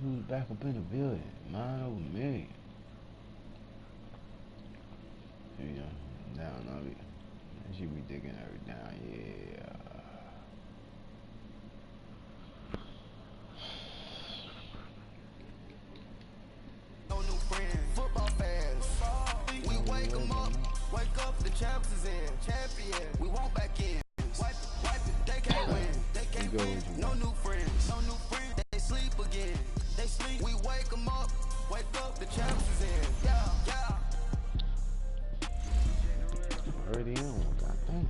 who's back up in the building. Mine over me. You know, down on it. She be digging her down, yeah. No new friends, football fans. We wake them up, wake up, the champs is in. Champion, we won't back in. Wipe it, they can't win. They can't win. No new friends, no new friends. They sleep again. They sleep. We wake them up, the champs is in. Yeah, yeah. Already on, goddamn.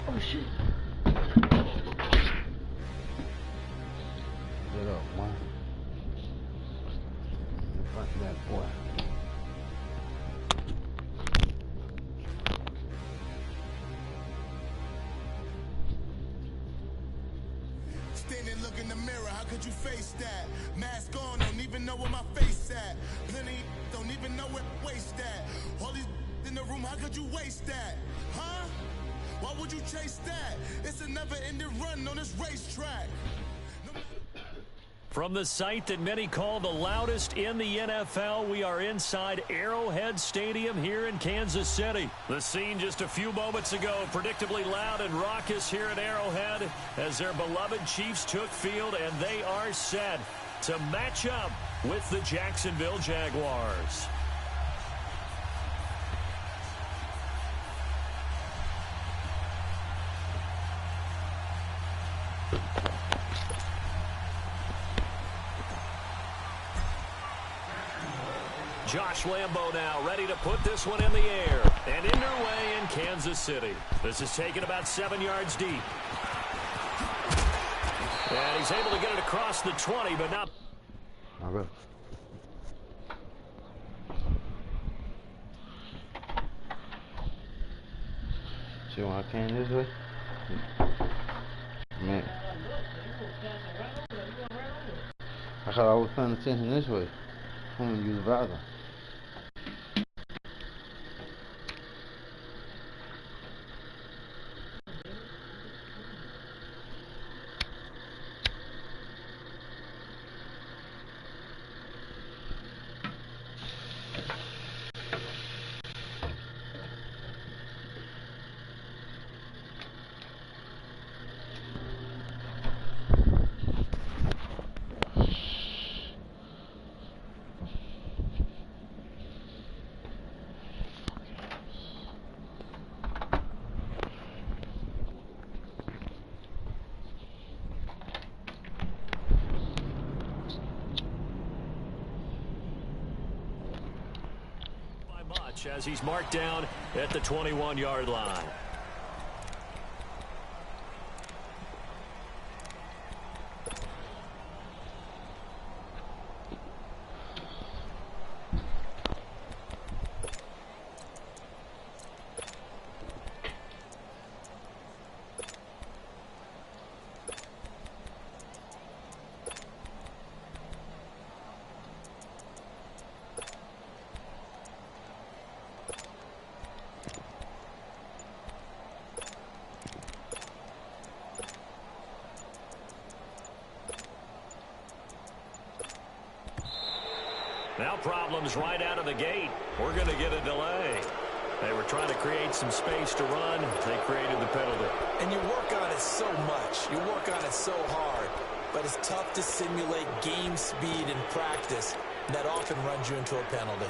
Oh shit. Get up, man. Fuck that boy. Standing, look in the mirror, how could you face that? Mask on, don't even know where my face at. Plenty don't even know where waist at. All these in the room, how could you waste that? Huh? Why would you chase that? It's a never-ending run on this racetrack. From the site that many call the loudest in the NFL, we are inside Arrowhead Stadium here in Kansas City. The scene just a few moments ago, predictably loud and raucous here at Arrowhead as their beloved Chiefs took field, and they are set to match up with the Jacksonville Jaguars. Josh Lambo now ready to put this one in the air and underway in Kansas City. This is taken about 7 yards deep. And he's able to get it across the 20, but not. All right. See why I came this way? Man. I thought I was paying attention this way. I'm gonna use the browser. As he's marked down at the 21-yard line. Now problems right out of the gate. We're going to get a delay. They were trying to create some space to run. They created the penalty. And you work on it so much. You work on it so hard. But it's tough to simulate game speed in practice. That often runs you into a penalty.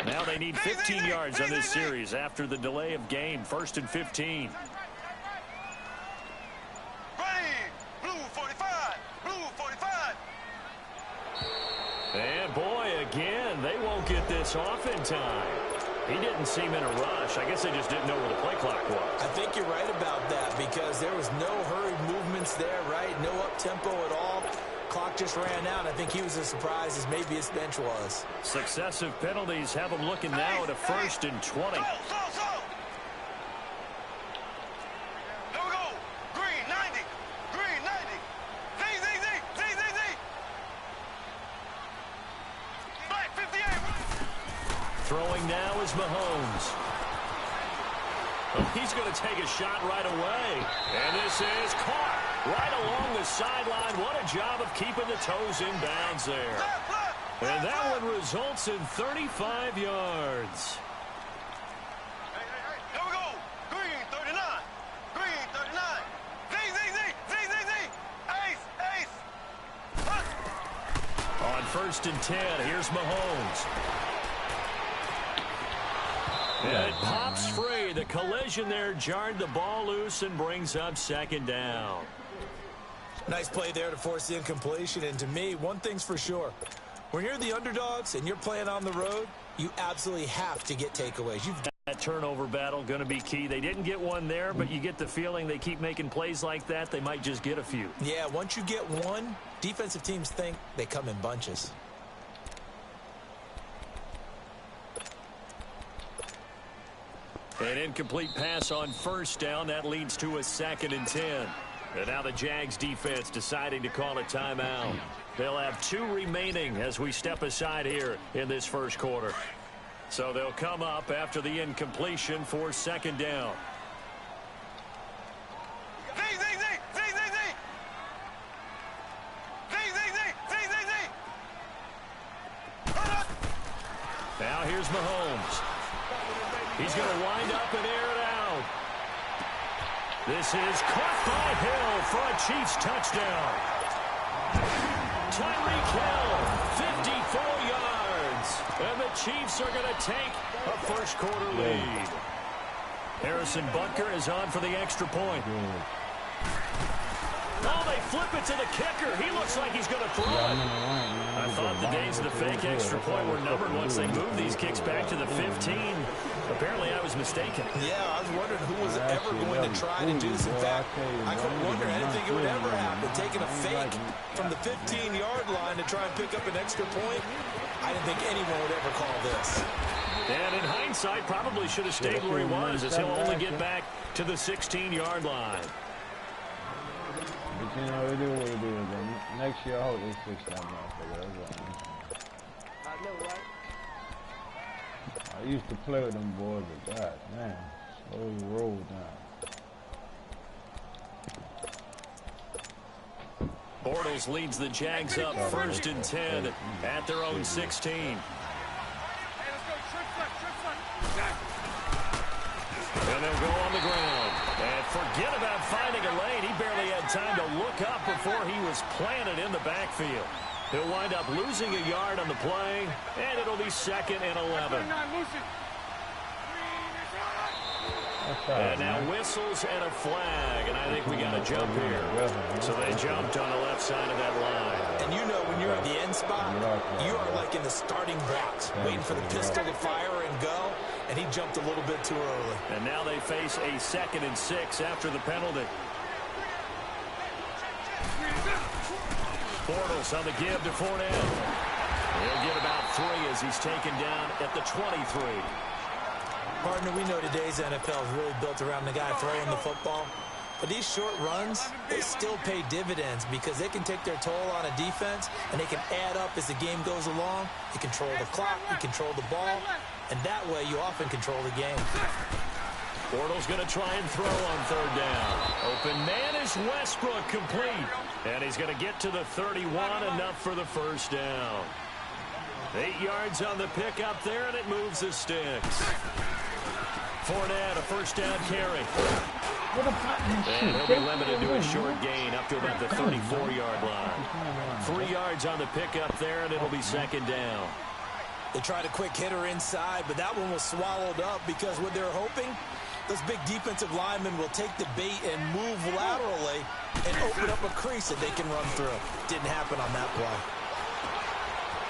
Now they need 15 yards on this series after the delay of game. 1st and 15. And boy, again, they won't get this off in time. He didn't seem in a rush. I guess they just didn't know where the play clock was. I think you're right about that because there was no hurried movements there, right? No up-tempo at all. Clock just ran out. I think he was as surprised as maybe his bench was. Successive penalties have him looking now at a 1st and 20. Throwing now is Mahomes. Oh, he's going to take a shot right away. And this is caught right along the sideline. What a job of keeping the toes in bounds there. And that one results in 35 yards. Here we go. Green 39. Green 39. Z. Ace. On 1st and 10, here's Mahomes. And it pops free. The collision there jarred the ball loose and brings up 2nd down. Nice play there to force the incompletion. And to me, one thing's for sure. When you're the underdogs and you're playing on the road, you absolutely have to get takeaways. That turnover battle going to be key. They didn't get one there, but you get the feeling they keep making plays like that. They might just get a few. Yeah, once you get one, defensive teams think they come in bunches. An incomplete pass on 1st down. That leads to a 2nd and 10. And now the Jags defense deciding to call a timeout. They'll have 2 remaining as we step aside here in this 1st quarter. So they'll come up after the incompletion for 2nd down. Now here's Mahomes. He's going to wind up and air it out. This is caught by Hill for a Chiefs touchdown. Tyreek Hill, 54 yards. And the Chiefs are going to take a 1st quarter lead. Harrison Butker is on for the extra point. Oh, they flip it to the kicker. He looks like he's going to throw it. I thought the days of the fake extra point were numbered once they moved these kicks back to the 15. Apparently, I was mistaken. Yeah, I was wondering who was ever going to try to do this. In fact, I couldn't wonder. I didn't think it would ever happen. Taking a fake from the 15-yard line to try and pick up an extra point, I didn't think anyone would ever call this. And in hindsight, probably should have stayed where he was, as he'll only get back to the 16-yard line. But you know, it is what it is. And next year, I hope they fix that motherfucker. I know, right? I used to play with them boys, but God, man, slowly roll down. Bortles leads the Jags up 1st and 10 at their own 16. And they'll go on the ground. And forget about finding a lane. He barely had time to look up before he was planted in the backfield. He'll wind up losing a yard on the play, and it'll be 2nd and 11. And now whistles and a flag, and I think we got a jump here. So they jumped on the left side of that line. And you know when you're at the end spot, you are like in the starting blocks, waiting for the pistol to fire and go, and he jumped a little bit too early. And now they face a 2nd and 6 after the penalty. Bortles on the give to Fournette. He'll get about 3 as he's taken down at the 23. Partner, we know today's NFL is really built around the guy throwing the football. But these short runs, they still pay dividends because they can take their toll on a defense and they can add up as the game goes along. You control the clock, you control the ball, and that way you often control the game. Bortles going to try and throw on 3rd down. Open man is Westbrook, complete. And he's going to get to the 31, enough for the 1st down. 8 yards on the pickup there, and it moves the sticks. Fournette, a 1st down carry. And he'll be limited to a short gain up to about the 34-yard line. 3 yards on the pickup there, and it'll be 2nd down. They tried a quick hitter inside, but that one was swallowed up because what they're hoping, those big defensive linemen will take the bait and move laterally and open up a crease that they can run through. Didn't happen on that play.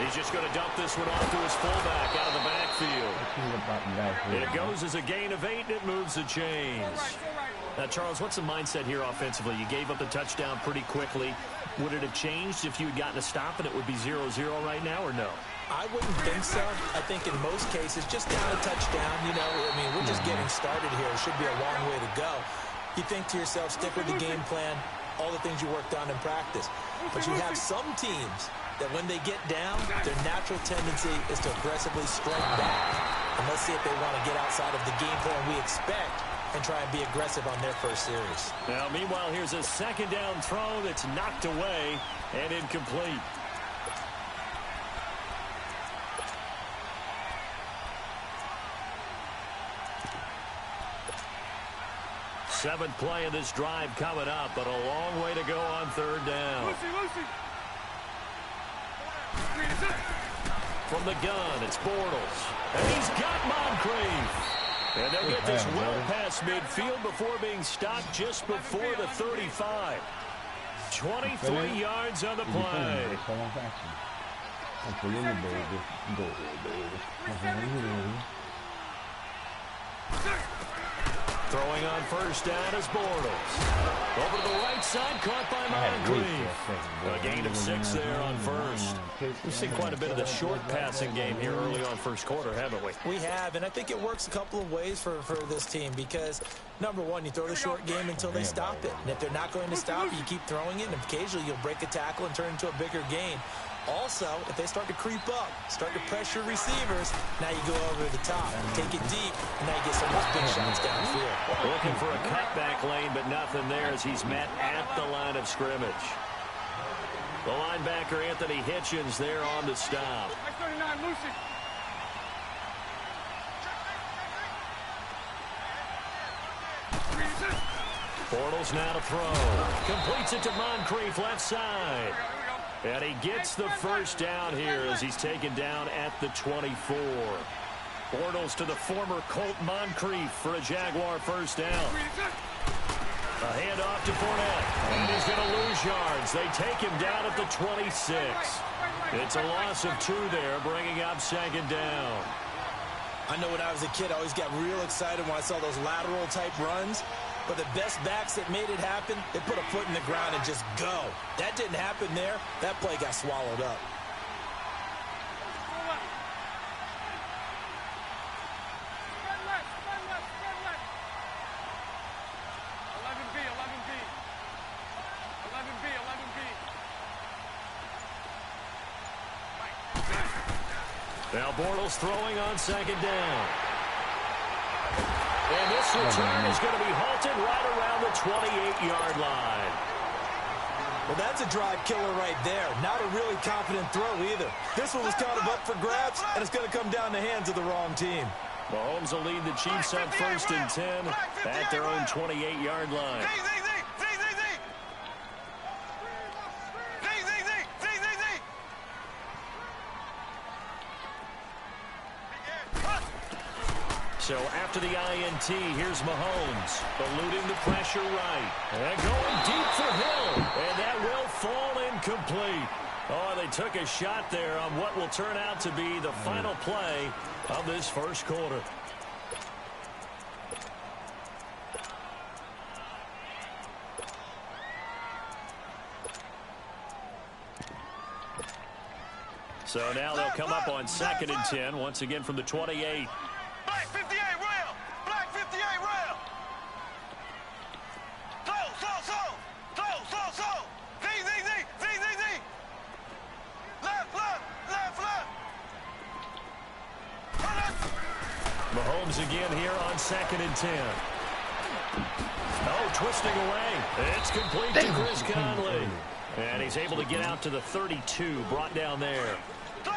He's just going to dump this one off to his fullback out of the backfield. It goes as a gain of 8, and it moves the chains. Now, Charles, what's the mindset here offensively? You gave up the touchdown pretty quickly. Would it have changed if you had gotten a stop and it would be 0-0 right now, or no? I wouldn't think so. I think in most cases, just down a touchdown, you know, I mean, we're just getting started here. It should be a long way to go. You think to yourself, stick with the game plan, all the things you worked on in practice. But you have some teams that when they get down, their natural tendency is to aggressively strike back. And let's see if they want to get outside of the game plan we expect and try and be aggressive on their first series. Now, meanwhile, here's a second down throw that's knocked away and incomplete. Seventh play of this drive coming up, but a long way to go on third down. From the gun, it's Bortles. And he's got Moncrief. And they'll get this well past midfield before being stopped just before the 35. 23 yards on the play. Throwing on first down is Bortles. Over to the right side, caught by Moncrief. A gain of 6 there on first. We've seen quite a bit of the short passing game here early on first quarter, haven't we? We have, and I think it works a couple of ways for this team because, number one, you throw the short game until they stop it. And if they're not going to stop, you keep throwing it, and occasionally you'll break a tackle and turn into a bigger gain. Also, if they start to creep up, start to pressure receivers, now you go over the top, take it deep, and now you get some of those big shots downfield. Looking for a cutback lane, but nothing there as he's met at the line of scrimmage. The linebacker, Anthony Hitchens, there on the stop. Bortles now to throw. Completes it to Moncrief, left side. And he gets the first down here as he's taken down at the 24. Bortles to the former Colt Moncrief for a Jaguar first down. A handoff to Fournette. And he's going to lose yards. They take him down at the 26. It's a loss of 2 there, bringing up second down. I know when I was a kid, I always got real excited when I saw those lateral type runs. But the best backs that made it happen, they put a foot in the ground and just go. That didn't happen there. That play got swallowed up. Now Bortles throwing on second down. And this return is going to be halted right around the 28-yard line. Well, that's a drive killer right there. Not a really confident throw either. This one was kind of up for grabs, and it's going to come down the hands of the wrong team. Mahomes will lead the Chiefs on first and 10 at their own 28-yard line. So after the INT, here's Mahomes, eluding the pressure right. And going deep for Hill. And that will fall incomplete. Oh, they took a shot there on what will turn out to be the final play of this first quarter. So now they'll come up on second and 10, once again from the 28. Black 58 rail! Black 58 rail! So! Z! Left! Mahomes again here on second and 10. Oh, twisting away. It's complete to Chris Conley. And he's able to get out to the 32, brought down there.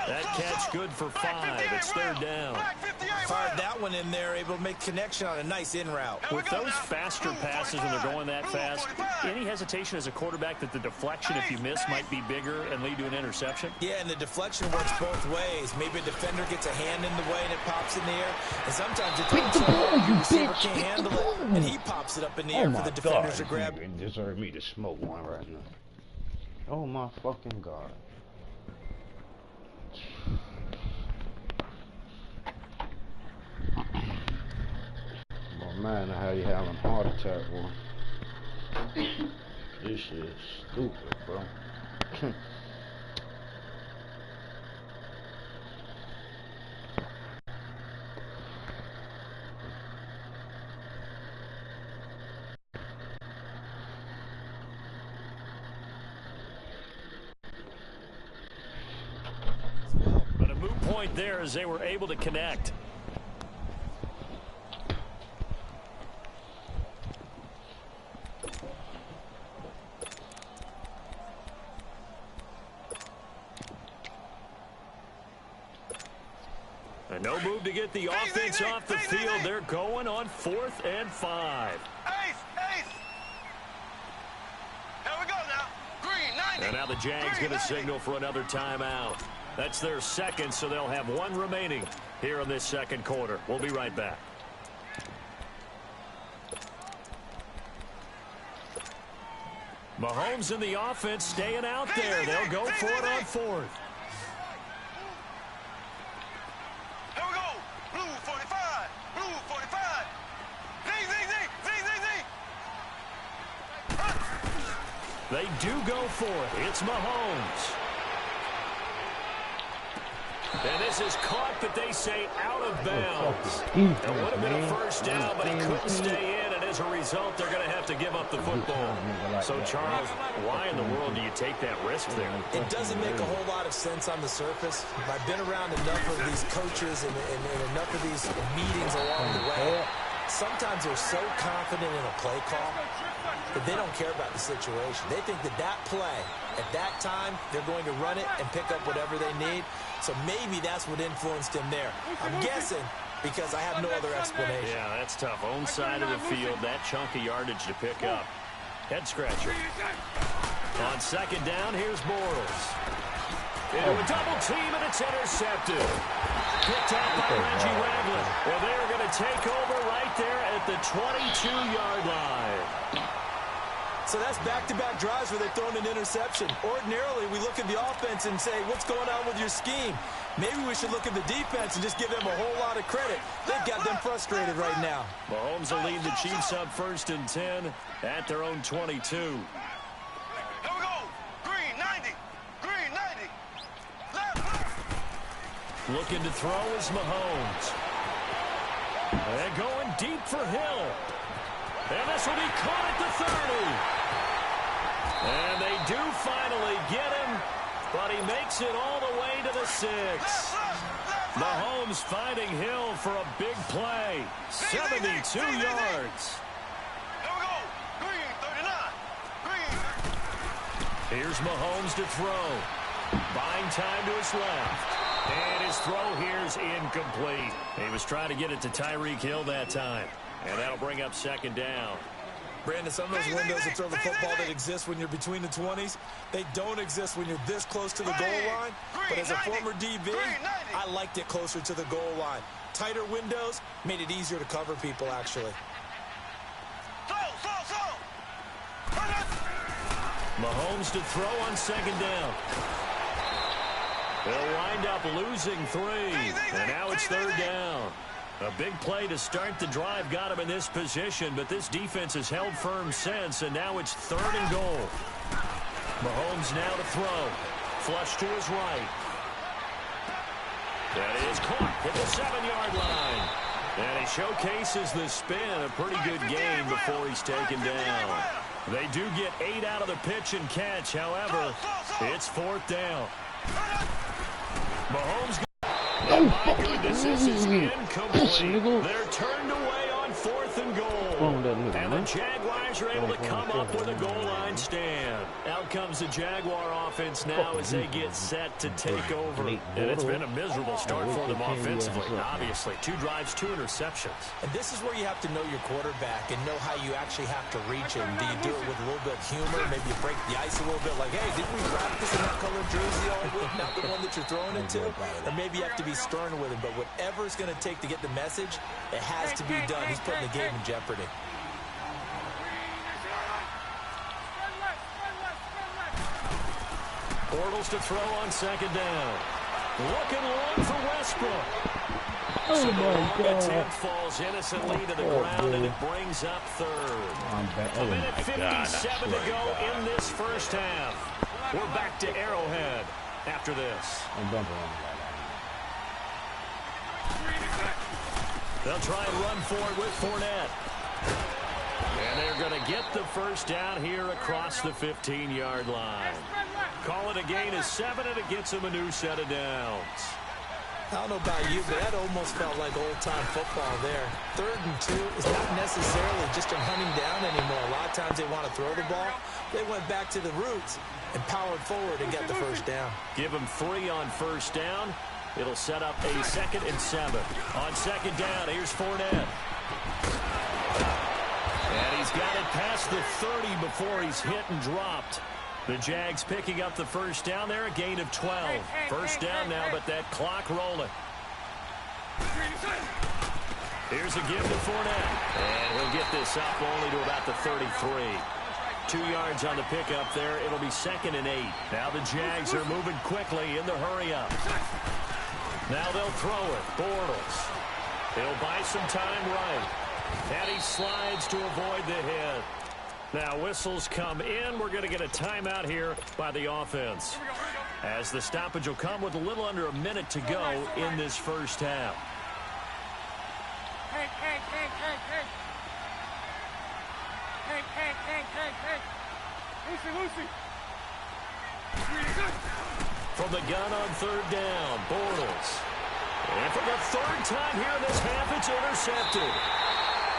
That catch good for 5. It's third down. Fired that one in there, able to make connection on a nice in route. With those faster passes when they're going that fast, any hesitation as a quarterback that the deflection, if you miss, might be bigger and lead to an interception? Yeah, and the deflection works both ways. Maybe a defender gets a hand in the way and it pops in the air. And sometimes it's your receiver can't handle it, and he pops it up in the air for the defenders to grab. You deserve me to smoke one right now. Oh my fucking God. Man, how you having a heart attack, boy. This shit is stupid, bro. But a moot point there as they were able to connect. And no move to get the offense off the field. They're going on 4th and 5. Ace! Here we go now. Green, 90. And now the Jags get a signal for another timeout. That's their second, so they'll have one remaining here in this second quarter. We'll be right back. Mahomes in the offense staying out there. They'll go for it on 4th. Here we go. Blue 45. Blue 45. Zing. They do go for it. It's Mahomes. And this is caught, but they say out of bounds. It would have been a first down, but he couldn't stay in, and as a result, they're going to have to give up the football. So, Charles, why in the world do you take that risk there? It doesn't make a whole lot of sense on the surface. I've been around enough of these coaches and enough of these meetings along the way. Sometimes they're so confident in a play call that they don't care about the situation. They think that play, at that time, they're going to run it and pick up whatever they need. So maybe that's what influenced him there. I'm guessing because I have no other explanation. Yeah, that's tough. Own side of the field, that chunk of yardage to pick up. Head scratcher. On second down, here's Bortles. Into a double team, and it's intercepted. Picked up by Reggie Ragland. Well, they are going to take over right there at the 22-yard line. So that's back-to-back drives where they've thrown an interception. Ordinarily, we look at the offense and say, what's going on with your scheme? Maybe we should look at the defense and just give them a whole lot of credit. They've got them frustrated right now. Mahomes will lead the Chiefs up 1st and 10 at their own 22. Here we go. Green, 90. Green, 90. Left. Looking to throw is Mahomes. And going deep for Hill. And this will be caught at the 30. And they do finally get him, but he makes it all the way to the 6. Mahomes finding Hill for a big play. 72 yards. Here we go. Green, 39. Green. Here's Mahomes to throw. Buying time to his left. And his throw here is incomplete. He was trying to get it to Tyreek Hill that time. And that'll bring up second down. Brandon, some of those windows to throw the football that exist when you're between the 20s, they don't exist when you're this close to the goal line. But as a former DB, I liked it closer to the goal line. Tighter windows made it easier to cover people, actually. Mahomes to throw on second down. They'll wind up losing 3. And now it's third down. A big play to start the drive got him in this position, but this defense has held firm since, and now it's 3rd and goal. Mahomes now to throw. Flush to his right. That is caught at the 7-yard line. And he showcases the spin, a pretty good game before he's taken down. They do get 8 out of the pitch and catch. However, it's 4th down. Mahomes. Oh, my goodness, this is incomplete. They're turned away on 4th and goal. And the Jaguars are able to come up with a goal line stand. Out comes the Jaguar offense now as they get set to take over. And it's been a miserable start for them offensively. Obviously, 2 drives, 2 interceptions. And this is where you have to know your quarterback and know how you actually have to reach him. Do you do it with a little bit of humor? Maybe you break the ice a little bit like, hey, didn't we practice in that colored jersey all week? Not the one that you're throwing it to. Or maybe you have to be stern with him. But whatever it's going to take to get the message, it has to be done. He's putting the game in jeopardy. Bortles to throw on second down. Looking long for Westbrook. Oh so the my long God. attempt falls innocently to the ground, and it brings up third. Oh A minute my 57 God, to go in this first half. We're back to Arrowhead after this. I'm bumping on They'll try and run for it with Fournette. And they're going to get the first down here across the 15-yard line. Call it a gain of 7, and it gets them a new set of downs. I don't know about you, but that almost felt like old-time football there. 3rd and 2 is not necessarily just a hunting down anymore. A lot of times they want to throw the ball. They went back to the roots and powered forward and got the first down. Give them 3 on first down. It'll set up a 2nd and 7. On 2nd down, here's Fournette. And he's got it past the 30 before he's hit and dropped. The Jags picking up the first down there, a gain of 12. First down now, but that clock rolling. Here's a give to Fournette. And he'll get this up only to about the 33. 2 yards on the pickup there. It'll be 2nd and 8. Now the Jags are moving quickly in the hurry-up. Now they'll throw it. Bortles. He'll buy some time right. And he slides to avoid the hit. Now whistles come in. We're going to get a timeout here by the offense, as the stoppage will come with a little under a minute to go in this first half. Lucy. From the gun on 3rd down, Bortles. And for the 3rd time here in this half, it's intercepted.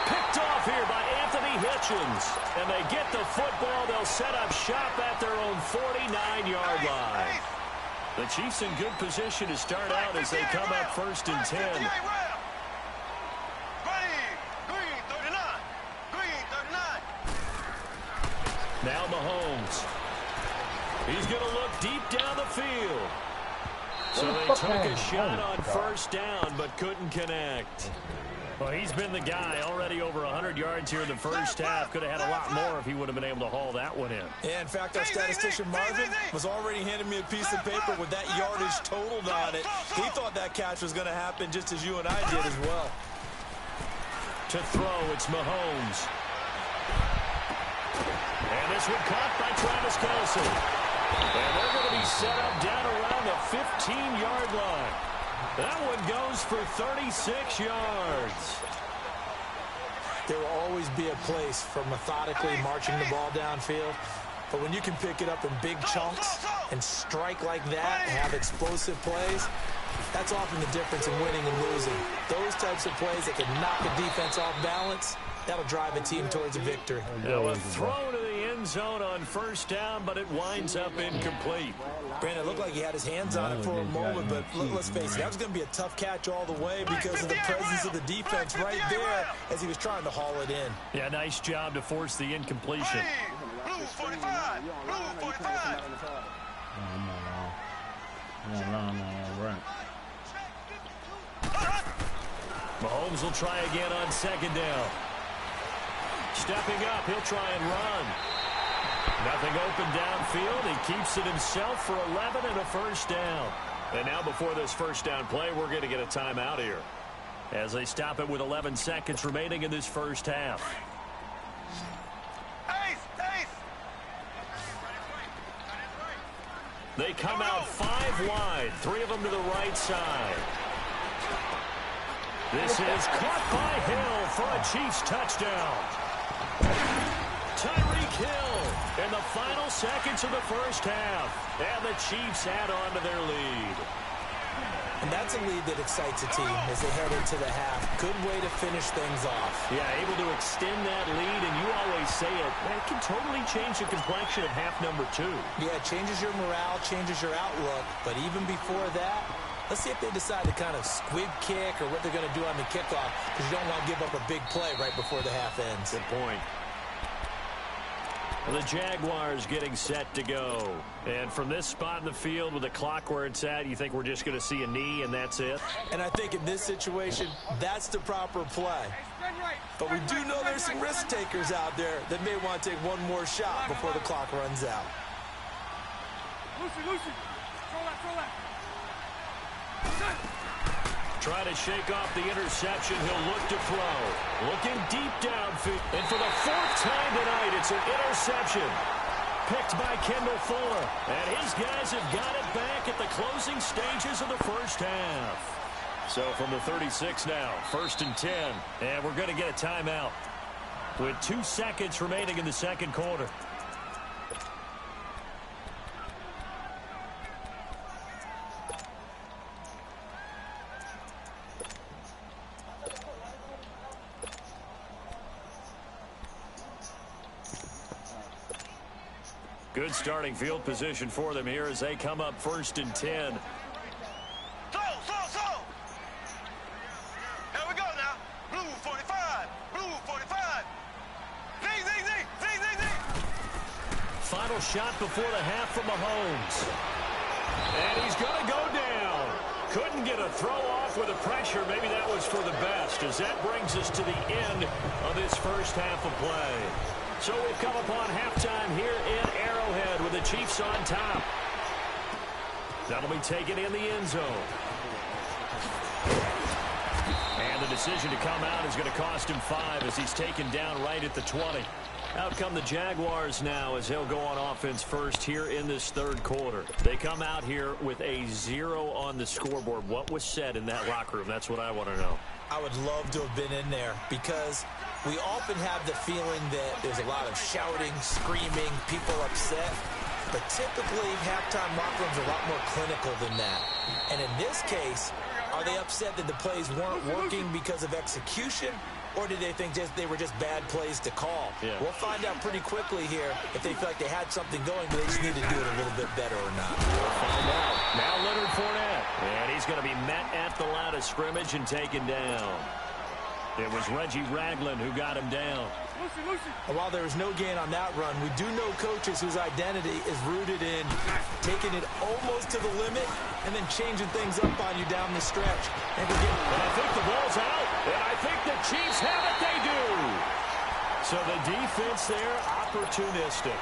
Picked off here by Anthony Hitchens. And they get the football. They'll set up shop at their own 49-yard line. The Chiefs in good position to start out as they come up 1st and 10. Now Mahomes. He's going to look deep down the field. So they took a shot on first down, but couldn't connect. Well, he's been the guy already over 100 yards here in the first half. Could have had a lot more if he would have been able to haul that one in. Yeah, in fact, our statistician Marvin was already handing me a piece of paper with that yardage totaled on it. He thought that catch was going to happen just as you and I did as well. To throw, it's Mahomes. And this one caught by Travis Kelce. And they're going to be set up down around the 15-yard line. That one goes for 36 yards. There will always be a place for methodically marching the ball downfield. But when you can pick it up in big chunks and strike like that, have explosive plays, that's often the difference in winning and losing. Those types of plays that can knock a defense off balance, that'll drive a team towards a victory. Now a throw to the end zone on first down, but it winds up incomplete. Brandon, it looked like he had his hands on it for a moment, but let's face it, that was going to be a tough catch all the way because of the presence of the defense right there as he was trying to haul it in. Yeah, nice job to force the incompletion. Blue 45. Blue 45. Right. Mahomes will try again on 2nd down. Stepping up, he'll try and run. Nothing open downfield. He keeps it himself for 11 and a first down. And now before this first down play, we're going to get a timeout here, as they stop it with 11 seconds remaining in this first half. They come out 5 wide, 3 of them to the right side. This is caught by Hill for a Chiefs touchdown. Tyreek Hill in the final seconds of the first half. And the Chiefs add on to their lead. And that's a lead that excites a team as they head into the half. Good way to finish things off. Yeah, able to extend that lead, and you always say it, that can totally change the complexion of half number 2. Yeah, it changes your morale, changes your outlook. But even before that, let's see if they decide to kind of squib kick or what they're going to do on the kickoff, because you don't want to give up a big play right before the half ends. Good point. The Jaguars getting set to go. And from this spot in the field with the clock where it's at, you think we're just going to see a knee and that's it? And I think in this situation, that's the proper play. But we do know there's some risk takers out there that may want to take one more shot before the clock runs out. Lucy. Throw that. Trying to shake off the interception. He'll look to throw. Looking deep downfield. And for the 4th time tonight, it's an interception. Picked by Kendall Fuller. And his guys have got it back at the closing stages of the first half. So from the 36 now, 1st and 10. And we're going to get a timeout with 2 seconds remaining in the second quarter. Good starting field position for them here as they come up 1st and 10. Slow. Here we go now. Blue 45. Blue 45. Z. Final shot before the half from Mahomes. And he's going to go down. Couldn't get a throw off with the pressure. Maybe that was for the best, as that brings us to the end of this first half of play. So we've come upon halftime here in Arrowhead with the Chiefs on top. That'll be taken in the end zone. And the decision to come out is going to cost him 5 as he's taken down right at the 20. Out come the Jaguars now as they'll go on offense first here in this third quarter. They come out here with a 0 on the scoreboard. What was said in that locker room? That's what I want to know. I would love to have been in there because we often have the feeling that there's a lot of shouting, screaming, people upset. But typically, halftime locker rooms are a lot more clinical than that. And in this case, are they upset that the plays weren't working because of execution? Or did they think they were just bad plays to call? Yeah. We'll find out pretty quickly here if they feel like they had something going, but they just need to do it a little bit better or not. We'll find out. Now Leonard Fournette. And he's going to be met at the line of scrimmage and taken down. It was Reggie Ragland who got him down. And while there was no gain on that run, we do know coaches whose identity is rooted in taking it almost to the limit and then changing things up on you down the stretch. And I think the ball's out, and I think the Chiefs have it. They do. So the defense there, opportunistic.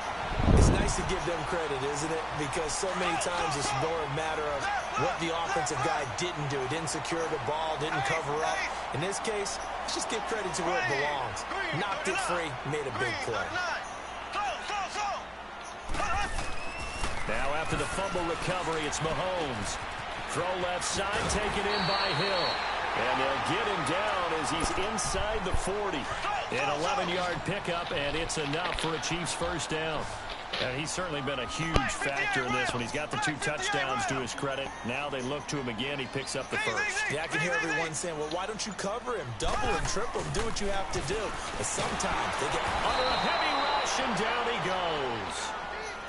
It's nice to give them credit, isn't it? Because so many times it's more a matter of what the offensive guy didn't do. Didn't secure the ball, didn't cover up. In this case, let's just give credit to where it belongs. Knocked it free, made a big play. Now after the fumble recovery, it's Mahomes. Throw left side, taken in by Hill. And they'll get him down as he's inside the 40. An 11-yard pickup, and it's enough for a Chiefs first down. And he's certainly been a huge factor in this one. He's got the 2 touchdowns to his credit. Now they look to him again. He picks up the first. Yeah, I can hear everyone saying, well, why don't you cover him? Double him, triple him, do what you have to do. But sometimes they get under a heavy rush, and down he goes.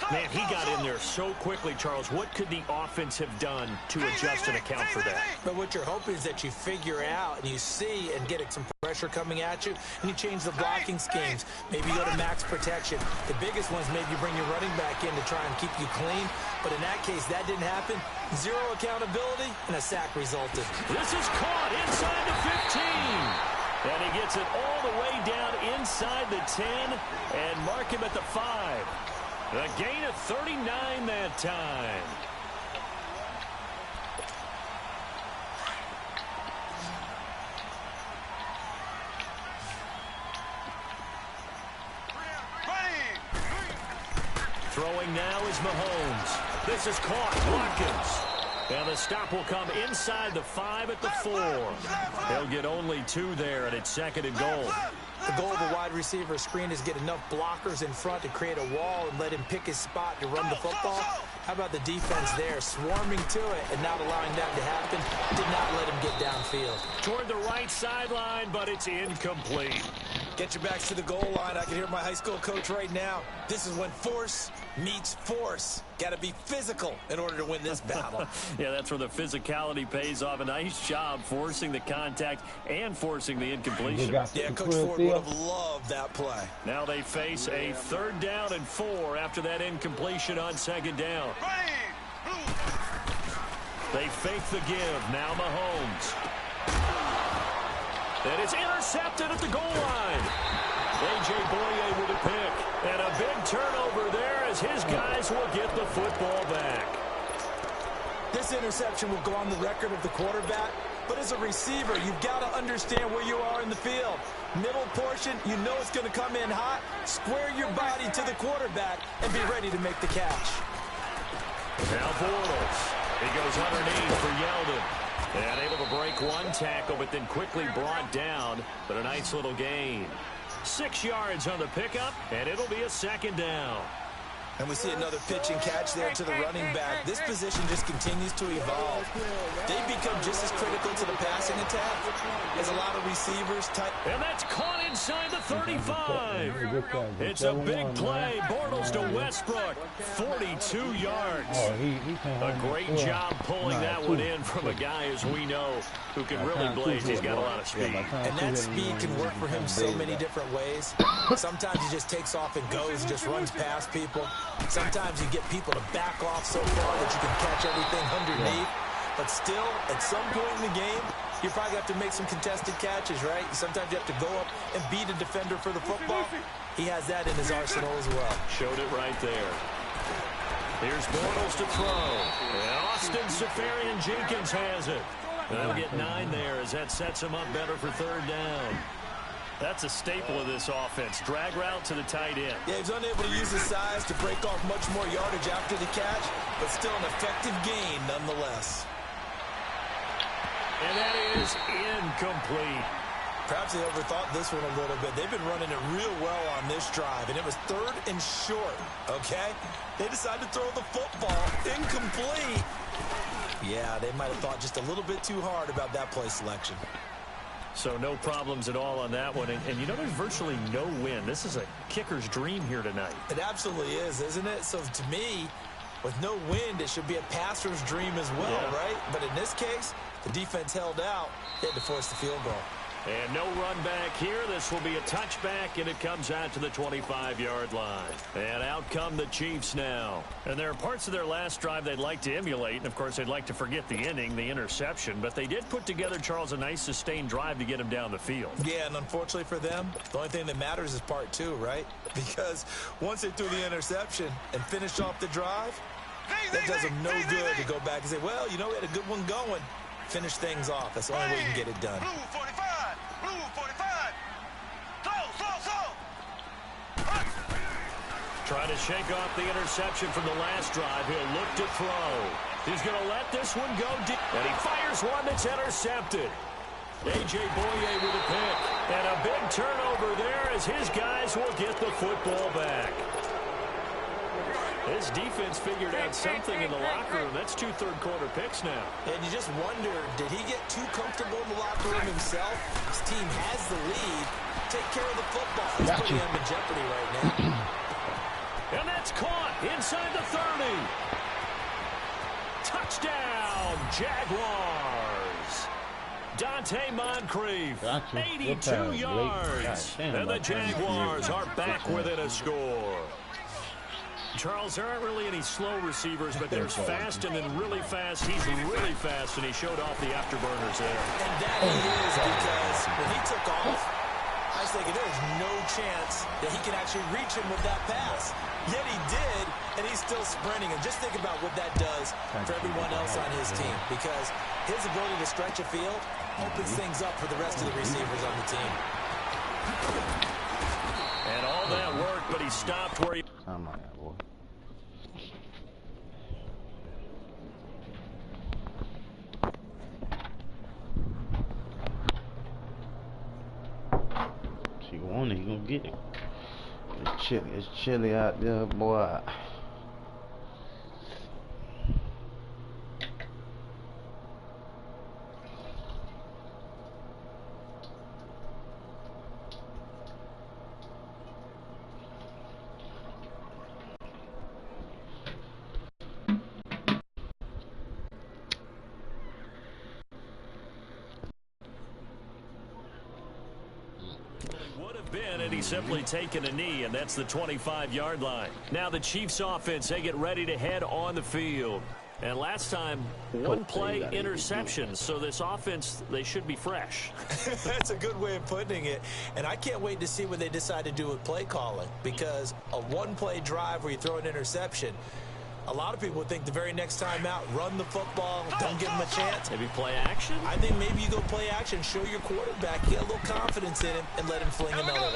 Man, he got in there so quickly, Charles. What could the offense have done to adjust and account for that? But what you're hoping is that you figure out and you see and get some pressure coming at you, and you change the blocking schemes. Maybe you go to max protection. The biggest one is maybe you bring your running back in to try and keep you clean. But in that case, that didn't happen. 0 accountability, and a sack resulted. This is caught inside the 15. And he gets it all the way down inside the 10 and mark him at the 5. The gain of 39 that time. Throwing now is Mahomes. This is caught. Watkins. And the stop will come inside the 5 at the 4. He'll get only 2 there, and it's 2nd and goal. The goal of a wide receiver screen is get enough blockers in front to create a wall and let him pick his spot to run the football. How about the defense there, swarming to it and not allowing that to happen? Did not let him get downfield. Toward the right sideline, but it's incomplete. Get your backs to the goal line. I can hear my high school coach right now. This is when force meets force. Got to be physical in order to win this battle. Yeah, that's where the physicality pays off. A nice job forcing the contact and forcing the incompletion. Yeah, Coach Ford would have loved that play. Now they face a 3rd down and 4 after that incompletion on 2nd down. They fake the give. Now Mahomes. And it's intercepted at the goal line. A.J. Boye with a pick. And a big turnover there as his guys will get the football back. This interception will go on the record of the quarterback But as a receiver, you've got to understand where you are in the field. Middle portion, you know it's going to come in hot. Square your body to the quarterback and be ready to make the catch. Now Bortles. He goes underneath for Yeldon. And able to break one tackle, but then quickly brought down. But a nice little gain. 6 yards on the pickup, and it'll be a second down. And we see another pitch and catch there to the running back. This position just continues to evolve. They become just as critical to the passing attack as a lot of receivers. And that's caught inside the 35. It's a big play. Bortles to Westbrook. 42 yards. A great job pulling that one in from a guy, as we know, who can really blaze. He's got a lot of speed. And that speed can work for him so many different ways. Sometimes he just takes off and goes, just runs past people. Sometimes you get people to back off so far that you can catch everything underneath. But still, at some point in the game, you probably have to make some contested catches, right? Sometimes you have to go up and beat a defender for the football. He has that in his arsenal as well. Showed it right there. Here's Bortles to throw. And Austin Safarian-Jenkins has it. They'll get 9 there as that sets him up better for third down. That's a staple of this offense. Drag route to the tight end. Yeah, he's unable to use his size to break off much more yardage after the catch, but still an effective gain nonetheless. And that is incomplete. Perhaps they overthought this one a little bit. They've been running it real well on this drive, and it was 3rd and short, okay? They decided to throw the football. Incomplete. Yeah, they might have thought just a little bit too hard about that play selection. So no problems at all on that one. And you know, there's virtually no wind. This is a kicker's dream here tonight. It absolutely is, isn't it? So to me, with no wind, it should be a passer's dream as well, right? But in this case, the defense held out. They had to force the field goal. And no run back here. This will be a touchback, and it comes out to the 25-yard line. And out come the Chiefs now. And there are parts of their last drive they'd like to emulate. And, of course, they'd like to forget the inning, the interception. But they did put together, Charles, a nice sustained drive to get him down the field. Yeah, and unfortunately for them, the only thing that matters is part 2, right? Because once they threw the interception and finished off the drive, that does them no good to go back and say, well, you know, we had a good one going. Finish things off. That's the only way you can get it done. Blue 45. Blue 45. Slow. Trying to shake off the interception from the last drive. He'll look to throw. He's going to let this one go deep. And he fires one that's intercepted. A.J. Boye with a pick. And a big turnover there as his guys will get the football back. This defense figured out something in the locker room. That's 2 third-quarter picks now. And you just wonder, did he get too comfortable in the locker room himself? His team has the lead. Take care of the football. He's putting him in jeopardy right now. And that's caught inside the 30. Touchdown, Jaguars. Dante Moncrief, 82 yards. And the Jaguars are back within a score. Charles, there aren't really any slow receivers, but there's fast and then really fast. He's really fast, and he showed off the afterburners there. And that he is, because when he took off, I was thinking there's no chance that he can actually reach him with that pass. Yet he did, and he's still sprinting. And just think about what that does for everyone else on his team, because his ability to stretch a field opens things up for the rest of the receivers on the team. And all that work, but he stopped where he... Oh my God, boy. She want it, he gonna get it. It's chilly out there, boy. And he's simply taken a knee, and that's the 25-yard line. Now the Chiefs offense, they get ready to head on the field. And last time, one play interception. So this offense, they should be fresh. That's a good way of putting it. And I can't wait to see what they decide to do with play calling, because a one-play drive where you throw an interception, A lot of people think the very next time out, run the football, don't give him a chance. Maybe play action? I think maybe you go play action, show your quarterback, get a little confidence in him, and let him fling another one.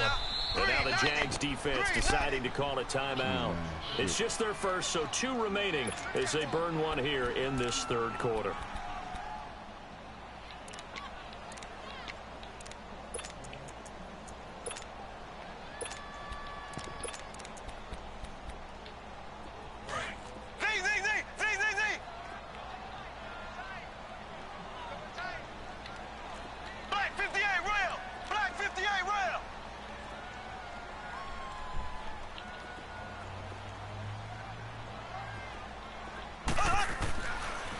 And now the Jags defense deciding to call a timeout. It's just their first, so 2 remaining as they burn one here in this third quarter.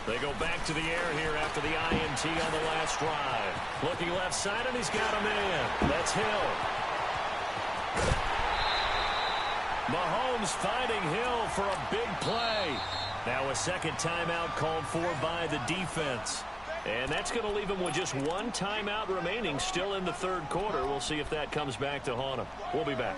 They go back to the air here after the INT on the last drive. Looking left side, and he's got him in. That's Hill. Mahomes finding Hill for a big play. Now a second timeout called for by the defense. And that's going to leave him with just 1 timeout remaining still in the third quarter. We'll see if that comes back to haunt him. We'll be back.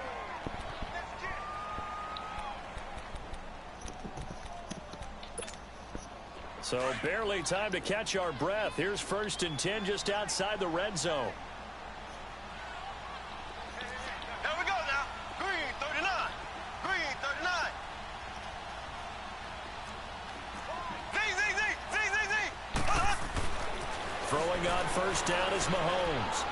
So barely time to catch our breath. Here's 1st and 10 just outside the red zone. Here we go now. Green 39. Green 39. Throwing on 1st down is Mahomes.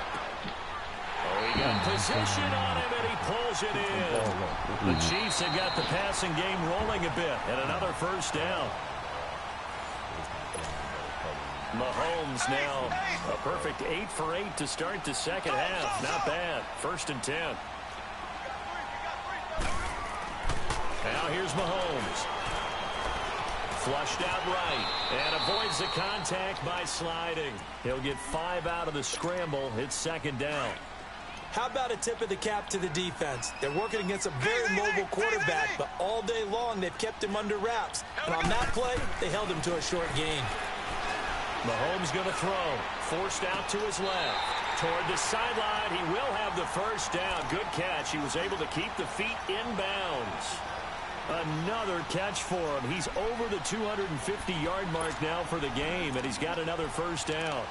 Oh, he got position on him, and he pulls it in. The Chiefs have got the passing game rolling a bit, and another 1st down. Mahomes now a perfect 8 for 8 to start the second half. Not bad. 1st and 10. Now here's Mahomes. Flushed out right and avoids the contact by sliding. He'll get 5 out of the scramble. It's 2nd down. How about a tip of the cap to the defense? They're working against a very mobile quarterback, but all day long they've kept him under wraps. And on that play, they held him to a short gain. Mahomes going to throw. Forced out to his left. Toward the sideline. He will have the 1st down. Good catch. He was able to keep the feet inbounds. Another catch for him. He's over the 250-yard mark now for the game, and he's got another 1st down.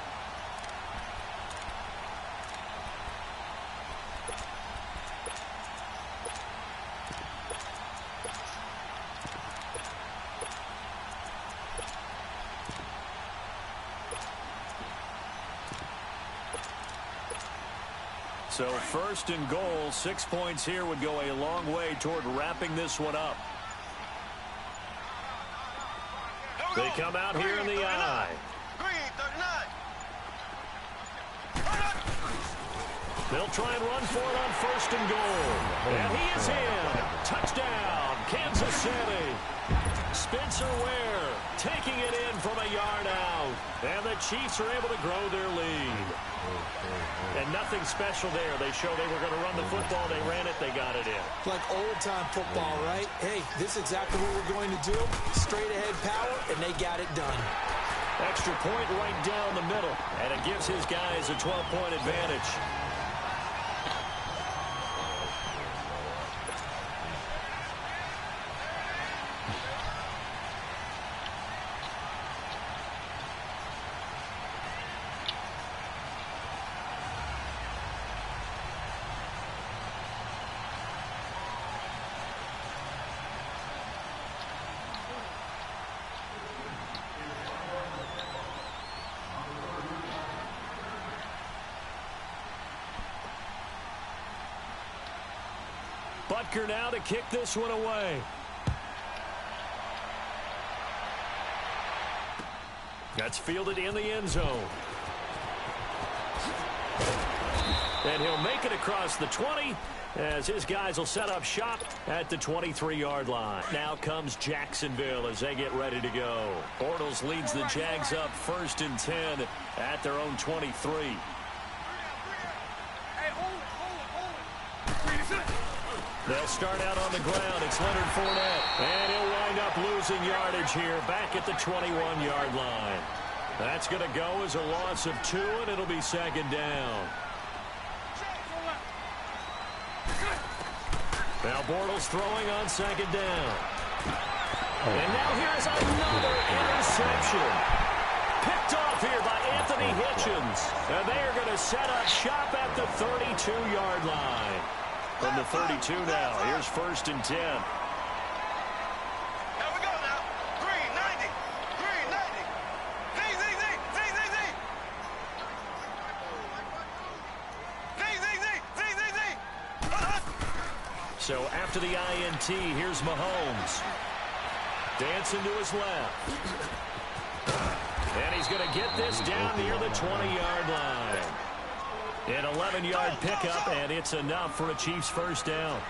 So 1st and goal, 6 points here would go a long way toward wrapping this one up. They come out here in the eye. Green 39. They'll try and run for it on 1st and goal. And he is in. Touchdown, Kansas City. Spencer Ware taking it in from a yard out. And the Chiefs are able to grow their lead. And nothing special there. They showed they were going to run the football. They ran it. They got it in. Like old-time football, right? Hey, this is exactly what we're going to do. Straight-ahead power, and they got it done. Extra point right down the middle. And it gives his guys a 12-point advantage. Butker now to kick this one away. That's fielded in the end zone. And he'll make it across the 20 as his guys will set up shop at the 23-yard line. Now comes Jacksonville as they get ready to go. Bortles leads the Jags up 1st and 10 at their own 23. They'll start out on the ground. It's Leonard Fournette. And he'll wind up losing yardage here back at the 21-yard line. That's going to go as a loss of 2, and it'll be 2nd down. Now Bortles throwing on 2nd down. And now here's another interception. Picked off here by Anthony Hitchens. And they are going to set up shop at the 32-yard line. From the 32 now, here's 1st and 10. Here we go now. Green 90. Green 90. Z. So after the INT, here's Mahomes. Dancing to his left. And he's going to get this down near the 20-yard line. An 11-yard pickup, and it's enough for a Chiefs first down.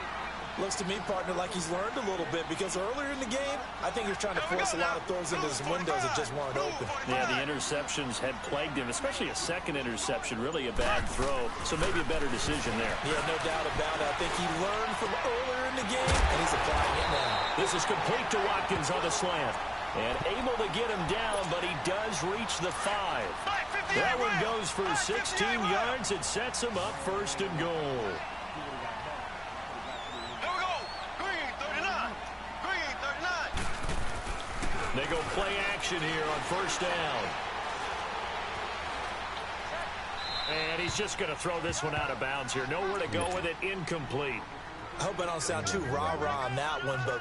Looks to me, partner, like he's learned a little bit because earlier in the game, I think he was trying to force a lot of throws into some windows that just weren't open. Yeah, the interceptions had plagued him, especially a second interception, really a bad throw. So maybe a better decision there. Yeah, no doubt about it. I think he learned from earlier in the game, and he's applying it now. This is complete to Watkins on the slant. And able to get him down, but he does reach the 5. That one goes for 16 yards. It sets him up 1st and goal. They go play action here on 1st down. And he's just going to throw this one out of bounds here. Nowhere to go with it. Incomplete. I hope I don't sound too rah-rah on that one, but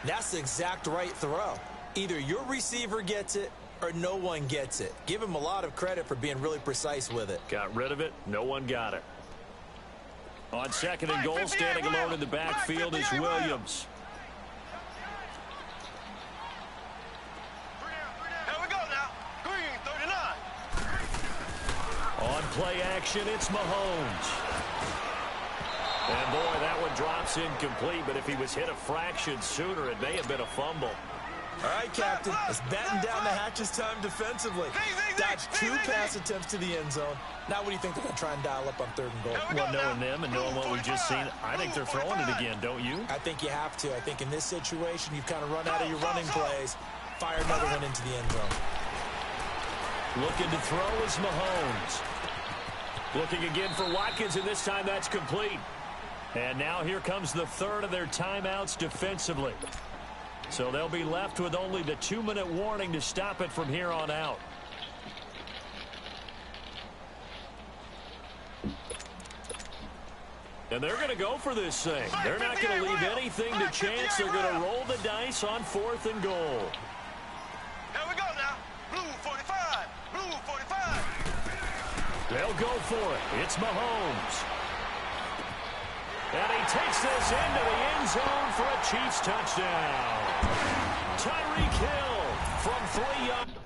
that's the exact right throw. Either your receiver gets it or no one gets it. Give him a lot of credit for being really precise with it. Got rid of it. No one got it. On 2nd and goal, standing alone in the backfield is Williams. On play action, it's Mahomes. And boy, that one drops incomplete, but if he was hit a fraction sooner, it may have been a fumble. All right, Captain, it's batten down the hatches time defensively. Dodged 2 pass attempts to the end zone. Now what do you think they're going to try and dial up on 3rd and goal? Well, knowing them and knowing what we've just seen, I think they're throwing it again, don't you? I think you have to. I think in this situation, you've kind of run out of your running plays. Fire another one into the end zone. Looking to throw is Mahomes. Looking again for Watkins, and this time that's complete. And now here comes the 3rd of their timeouts defensively. So they'll be left with only the 2-minute warning to stop it from here on out. And they're going to go for this thing. They're not going to leave anything to chance. They're going to roll the dice on 4th and goal. Here we go now. Blue 45. Blue 45. They'll go for it. It's Mahomes. And he takes this into the end zone for a Chiefs touchdown. Tyreek Hill from 3 yards.